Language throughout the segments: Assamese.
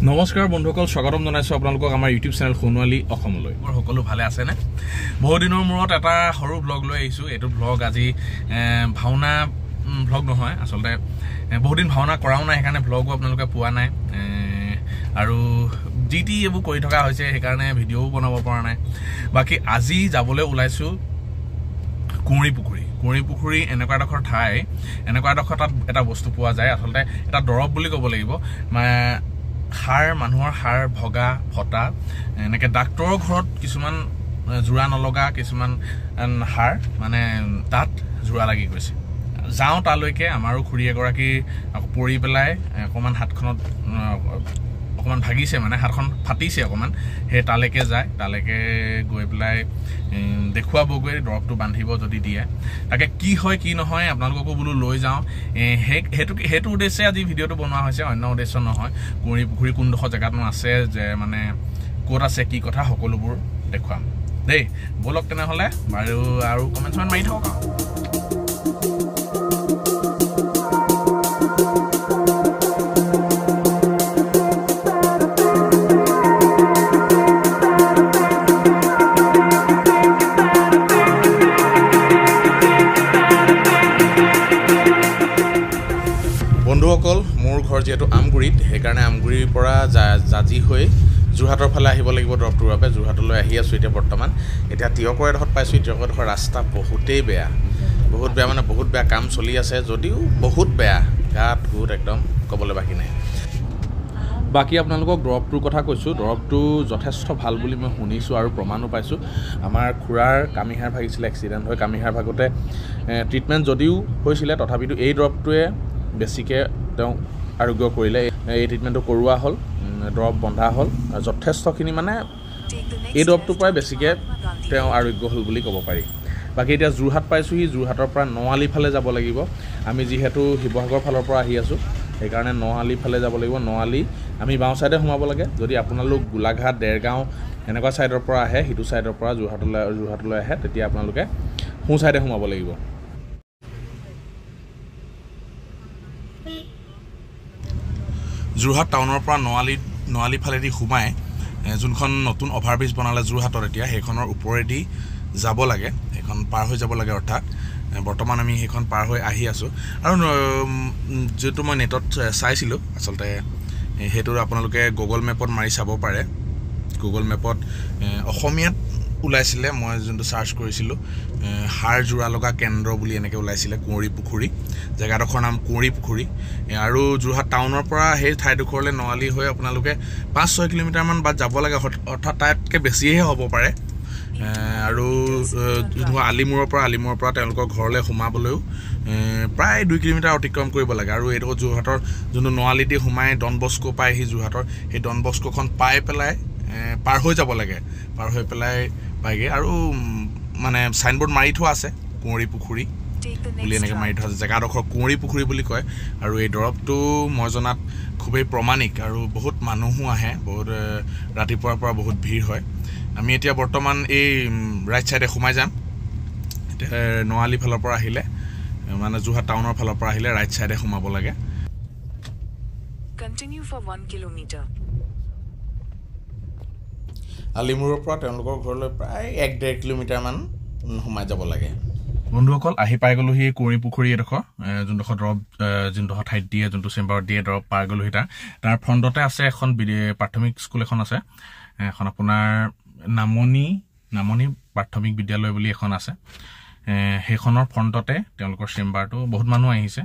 নমস্কাৰ বন্ধুসকল, স্বাগতম জনাইছোঁ আপোনালোকক আমাৰ ইউটিউব চেনেল সোণোৱালী অসমলৈ। সকলো ভালে আছেনে? বহু দিনৰ মূৰত এটা সৰু ব্লগ লৈ আহিছোঁ। এইটো ব্লগ আজি ভাওনা ব্লগ নহয়, আচলতে বহুদিন ভাওনা কৰাও নাই, সেইকাৰণে ব্লগো আপোনালোকে পোৱা নাই আৰু যি টি এইবোৰ কৰি থকা হৈছে, সেইকাৰণে ভিডিঅ'ও বনাব পৰা নাই। বাকী আজি যাবলৈ ওলাইছোঁ কুঁৱৰী পুখুৰী এনেকুৱা এডোখৰ ঠাই, এনেকুৱা এডোখৰ তাত এটা বস্তু পোৱা যায়, আচলতে এটা দৰৱ বুলি ক'ব লাগিব। মানুহৰ হাড় ভগা ফটা এনেকৈ ডাক্তৰৰ ঘৰত কিছুমান জোৰা নলগা কিছুমান হাড় তাত জোৰা লাগি গৈছে। যাওঁ তালৈকে, আমাৰো খুৰী এগৰাকী পৰি পেলাই অকণমান হাতখনত অকণমান ভাগিছে, হাতখন ফাটিছে অকণমান। সেই তালৈকে যায়, তালৈকে গৈ পেলাই দেখুৱাবগৈ, দৰৱটো বান্ধিব যদি দিয়ে। তাকে কি হয় কি নহয় আপোনালোককো বোলো লৈ যাওঁ। সেইটো উদ্দেশ্যে আজি ভিডিঅ'টো বনোৱা হৈছে, অন্য উদ্দেশ্য নহয়। কুঁৱৰী পুখুৰী কোনডোখৰ জেগাতনো আছে, যে ক'ত আছে কি কথা সকলোবোৰ দেখুৱাম দেই। ব'লক তেনেহ'লে বাৰু, আৰু কমেণ্ট মাৰি থাকক আৰু। বন্ধুসকল, মোৰ ঘৰ যিহেতু আমগুৰিত, সেইকাৰণে আমগুৰিৰ পৰা জাজি হৈ যোৰহাটৰ ফালে আহিব লাগিব দৰৱটোৰ বাবে। যোৰহাটলৈ আহি আছোঁ এতিয়া বৰ্তমান। এতিয়া তিয়কৰ এডোখৰত পাইছোঁ। তিয়কৰ এডোখৰ ৰাস্তা বহুতেই বেয়া, বহুত বেয়া কাম চলি আছে, যদিও বহুত বেয়া, গাত গোট একদম ক'বলৈ বাকী নাই। বাকী আপোনালোকক দৰৱটোৰ কথা কৈছোঁ। দৰৱটো যথেষ্ট ভাল বুলি মই শুনিছোঁ আৰু প্ৰমাণো পাইছোঁ। আমাৰ খুৰাৰ কামিহাড় ভাগিছিলে, এক্সিডেণ্ট হৈ কামিহাড় ভাগতে ট্ৰিটমেণ্ট যদিও হৈছিলে, তথাপিতো এই দৰৱটোৱে বেছিকৈ তেওঁ আৰোগ্য কৰিলে। এই ট্ৰিটমেণ্টটো কৰোৱা হ'ল, দৰৱ বন্ধা হ'ল, যথেষ্টখিনি এই দৰৱটোৰ পৰাই বেছিকৈ তেওঁ আৰোগ্য হ'ল বুলি ক'ব পাৰি। বাকী এতিয়া যোৰহাট পাইছোঁহি। যোৰহাটৰ পৰা নআলি ফালে যাব লাগিব। আমি যিহেতু শিৱসাগৰ ফালৰ পৰা আহি আছোঁ, সেইকাৰণে নআলি ফালে যাব লাগিব। নআলি আমি বাওঁ ছাইডে সোমাব লাগে। যদি আপোনালোক গোলাঘাট, দেৰগাঁও এনেকুৱা ছাইডৰ পৰা আহে, সিটো ছাইডৰ পৰা যোৰহাটলৈ আহে, তেতিয়া আপোনালোকে সোঁ ছাইডে সোমাব লাগিব। যোৰহাট টাউনৰ পৰা নআলি ফালেদি সোমাই যোনখন নতুন অভাৰব্ৰিজ বনালে যোৰহাটত এতিয়া, সেইখনৰ ওপৰেদি যাব লাগে, সেইখন পাৰ হৈ যাব লাগে। অৰ্থাৎ বৰ্তমান আমি সেইখন পাৰ হৈ আহি আছোঁ। আৰু যিটো মই নেটত চাইছিলোঁ, আচলতে সেইটো আপোনালোকে গুগল মেপত মাৰি চাব পাৰে। গুগল মেপত অসমীয়াত ওলাইছিলে, মই যোনটো চাৰ্চ কৰিছিলোঁ, হাড় জোৰা লগা কেন্দ্ৰ বুলি এনেকৈ ওলাইছিলে, কুঁৱৰী পুখুৰী। জেগাডোখৰ নাম কুঁৱৰী পুখুৰী। আৰু যোৰহাট টাউনৰ পৰা সেই ঠাইডোখৰলৈ নআলি হৈ আপোনালোকে 5-6 কিলোমিটাৰমান বাট যাব লাগে, অৰ্থাৎ তাতকৈ বেছিহে হ'ব পাৰে। আৰু আলিমূৰৰ পৰা তেওঁলোকৰ ঘৰলৈ সোমাবলৈও প্ৰায় 2 কিলোমিটাৰ অতিক্ৰম কৰিব লাগে। আৰু এইডোখৰ যোৰহাটৰ যোনটো নআলিদি সোমাই ডন বস্কো পায়হি যোৰহাটৰ, সেই ডন বস্কোখন পাই পেলাই পাৰ হৈ যাব লাগে। পাৰ হৈ পেলাই পায়গৈ। আৰু চাইনবোৰ্ড মাৰি থোৱা আছে, কুঁৱৰী পুখুৰী বুলি এনেকৈ মাৰি থোৱা আছে। জেগাডোখৰ কুঁৱৰী পুখুৰী বুলি কয়। আৰু এই দৰৱটো মই জনাত খুবেই প্ৰমাণিক, আৰু বহুত মানুহো আহে, বহুত ৰাতিপুৱাৰ পৰা বহুত ভিৰ হয়। আমি এতিয়া বৰ্তমান এই ৰাইট ছাইডে সোমাই যাম। এতিয়া নআলি ফালৰ পৰা আহিলে, যোৰহাট টাউনৰ ফালৰ পৰা আহিলে ৰাইট ছাইডে সোমাব লাগে। আলিমূৰৰ পৰা তেওঁলোকৰ ঘৰলৈ প্ৰায় 1-1.5 কিলোমিটাৰমান সোমাই যাব লাগে। বন্ধুসকল, আহি পাই গ'লোহি কুঁৱৰী পুখুৰী এডোখৰ, যোনডোখৰ দৰৱ যোনডোখৰ ঠাইত দিয়ে, যোনটো চেম্বাৰত দিয়ে দৰৱ, পাই গ'লোহি। তাৰ ফ্ৰণ্টতে আছে এখন প্ৰাথমিক স্কুল এখন আছে, এখন আপোনাৰ নামনি প্ৰাথমিক বিদ্যালয় বুলি এখন আছে। সেইখনৰ ফ্ৰণ্টতে তেওঁলোকৰ চেম্বাৰটো। বহুত মানুহ আহিছে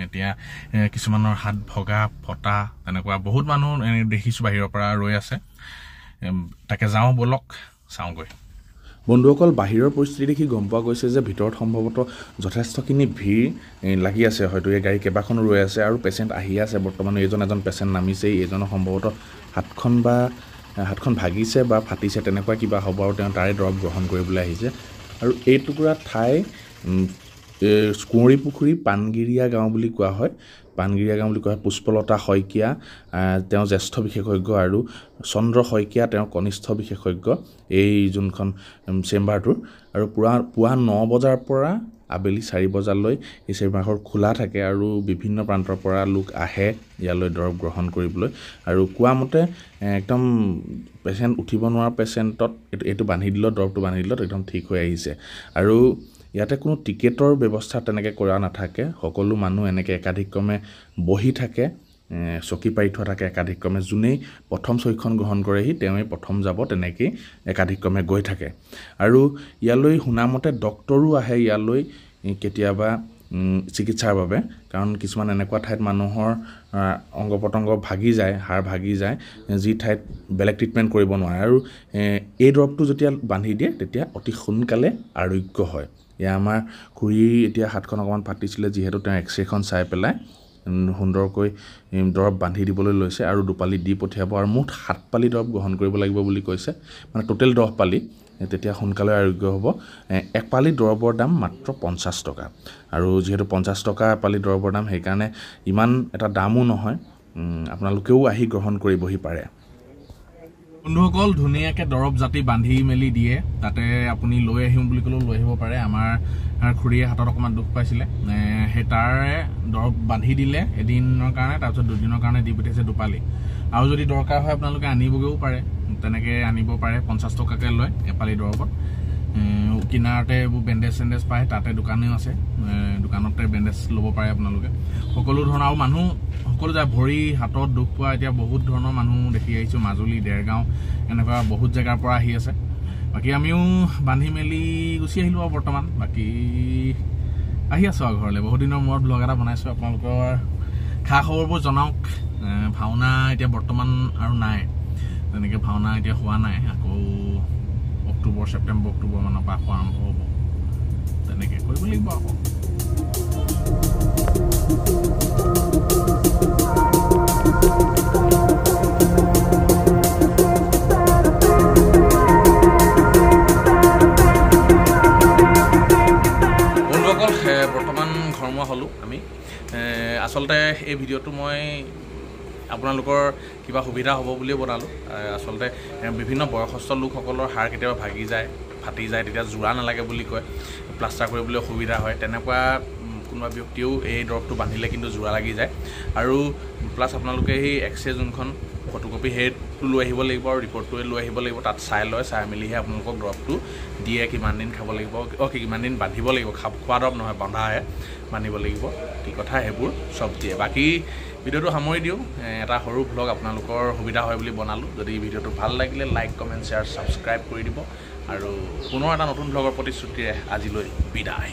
এতিয়া, কিছুমানৰ হাত ভগা ফটা তেনেকুৱা বহুত মানুহ দেখিছোঁ বাহিৰৰ পৰা ৰৈ আছে। তাকে যাওঁ, ব'লক চাওঁগৈ। বন্ধুসকল, বাহিৰৰ পৰিস্থিতি দেখি গম পোৱা গৈছে যে ভিতৰত সম্ভৱতঃ যথেষ্টখিনি ভিৰ লাগি আছে। হয়তো এই গাড়ী কেইবাখনো ৰৈ আছে আৰু পেচেণ্ট আহি আছে। বৰ্তমান এজন পেচেণ্ট নামিছেই। এইজনৰ সম্ভৱতঃ হাতখন ভাগিছে বা ফাটিছে, তেনেকুৱা কিবা হ'ব, আৰু তেওঁ তাৰে দৰৱ গ্ৰহণ কৰিবলৈ আহিছে। আৰু এই টুকুৰা ঠাই কুঁৱৰী পুখুৰী পানগিৰীয়া গাঁও বুলি কোৱা হয়। পুষ্পলতা শইকীয়া তেওঁ জ্যেষ্ঠ বিশেষজ্ঞ, আৰু চন্দ্ৰ শইকীয়া তেওঁ কনিষ্ঠ বিশেষজ্ঞ এই যোনখন চেম্বাৰটোৰ। আৰু পুৱা 9 বজাৰ পৰা আবেলি 4 বজালৈ এই চেম্বাৰখন খোলা থাকে আৰু বিভিন্ন প্ৰান্তৰ পৰা লোক আহে ইয়ালৈ দৰৱ গ্ৰহণ কৰিবলৈ আৰু কোৱা মতে একদম পেচেণ্ট উঠিব নোৱাৰা পেচেণ্টত এইটো বান্ধি দিলে দৰৱটো বান্ধি দিলে একদম ঠিক হৈ আহিছে আৰু ইয়াতে কোনো টিকেটৰ ব্যৱস্থা তেনেকৈ কৰা নাথাকে সকলো মানুহ এনেকৈ একাধিক্ৰমে বহি থাকে চকী পাৰি থোৱা থাকে একাধিক্ৰমে যোনেই প্ৰথম চকীখন গ্ৰহণ কৰেহি তেওঁই প্ৰথম যাব তেনেকৈ একাধিক্ৰমে গৈ থাকে আৰু ইয়ালৈ শুনামতে ডক্টৰো আহে ইয়ালৈ কেতিয়াবা চিকিৎসাৰ বাবে কাৰণ কিছুমান এনেকুৱা ঠাইত মানুহৰ অংগ পতংগ ভাগি যায় হাড় ভাগি যায় যি ঠাইত বেলেগ ট্ৰিটমেণ্ট কৰিব নোৱাৰে আৰু এই দৰৱটো যেতিয়া বান্ধি দিয়ে তেতিয়া অতি সোনকালে আৰোগ্য হয় এয়া আমাৰ খুৰী এতিয়া হাতখন অকণমান ফাটিছিলে যিহেতু তেওঁ এক্সৰেখন চাই পেলাই সুন্দৰকৈ দৰৱ বান্ধি দিবলৈ লৈছে আৰু দুপালি দি পঠিয়াব আৰু মুঠ 7 পালি দৰৱ গ্ৰহণ কৰিব লাগিব বুলি কৈছে মানে টোটেল 10 পালি তেতিয়া সোনকালে আৰোগ্য হ'ব এক পালি দৰৱৰ দাম মাত্ৰ 50 টকা আৰু যেহেতু 50 টকা পালি দৰৱৰ দাম সেইকাৰণে ইমান এটা দামো নহয় আপোনালোকেও আহি গ্ৰহণ কৰিবহি পাৰে বন্ধুসকল ধুনীয়াকৈ দৰৱ জাতি বান্ধি মেলি দিয়ে তাতে আপুনি লৈ আহিম বুলি ক'লেও লৈ আহিব পাৰে আমাৰ খুৰীয়ে হাতত অকণমান দুখ পাইছিলে সেই তাৰে দৰৱ বান্ধি দিলে এদিনৰ কাৰণে তাৰপিছত দুদিনৰ কাৰণে দি পঠিয়াইছে দুপালি আৰু যদি দৰকাৰ হয় আপোনালোকে আনিবগৈও পাৰে তেনেকৈ আনিব পাৰে 50 টকাকৈ লয় এপালি দৰৱত কিনাৰতে এইবোৰ বেণ্ডেজ চেণ্ডেজ পায় তাতে দোকানেও আছে দোকানতে বেণ্ডেজ ল'ব পাৰে আপোনালোকে সকলো ধৰণৰ আৰু মানুহ সকলো যায় ভৰি হাতত দুখ পোৱা এতিয়া বহুত ধৰণৰ মানুহ দেখি আহিছোঁ মাজুলী দেৰগাঁও এনেকুৱা বহুত জেগাৰ পৰা আহি আছে বাকী আমিও বান্ধি মেলি গুচি আহিলোঁ আৰু বৰ্তমান বাকী আহি আছোঁ আৰু ঘৰলৈ বহুত দিনৰ মূৰত ব্লগ এটা বনাইছোঁ আপোনালোকৰ খা খবৰবোৰ জনাওক ভাওনা এতিয়া বৰ্তমান আৰু নাই তেনেকৈ ভাওনা এতিয়া হোৱা নাই আকৌ ছেপ্টেম্বৰ অক্টোবৰ মানৰ পৰা আৰম্ভ হ'ব তেনেকৈ কৰিব লাগিব আকৌ বন্ধুসকল বৰ্তমান ঘৰমুৱা হ'লোঁ আমি আচলতে এই ভিডিঅ'টো মই আপোনালোকৰ কিবা সুবিধা হ'ব বুলিয়ে বনালোঁ আচলতে বিভিন্ন বয়সস্থ লোকসকলৰ হাড় কেতিয়াবা ভাগি যায় ফাটি যায় তেতিয়া জোৰা নালাগে বুলি কয় প্লাষ্টাৰ কৰিবলৈ অসুবিধা হয় তেনেকুৱা কোনোবা ব্যক্তিও এই দৰৱটো বান্ধিলে কিন্তু জোৰা লাগি যায় আৰু প্লাছ আপোনালোকে সেই এক্সৰে যোনখন ফটোকপি সেইটো লৈ আহিব লাগিব আৰু ৰিপৰ্টটোৱে লৈ আহিব লাগিব তাত চাই মেলিহে আপোনালোকক দৰৱটো দিয়ে কিমান দিন খাব লাগিব কিমান দিন বান্ধিব লাগিব খোৱা দৰৱ নহয় বন্ধাহে বান্ধিব লাগিব কি কথা সেইবোৰ চব দিয়ে বাকী ভিডিঅ'টো সামৰি দিওঁ এটা সৰু ভ্লগ আপোনালোকৰ সুবিধা হয় বুলি বনালোঁ যদি ভিডিঅ'টো ভাল লাগিলে লাইক কমেণ্ট শ্বেয়াৰ ছাবস্ক্ৰাইব কৰি দিব আৰু পুনৰ এটা নতুন ভ্লগৰ প্ৰতিশ্ৰুতিৰে আজিলৈ বিদায়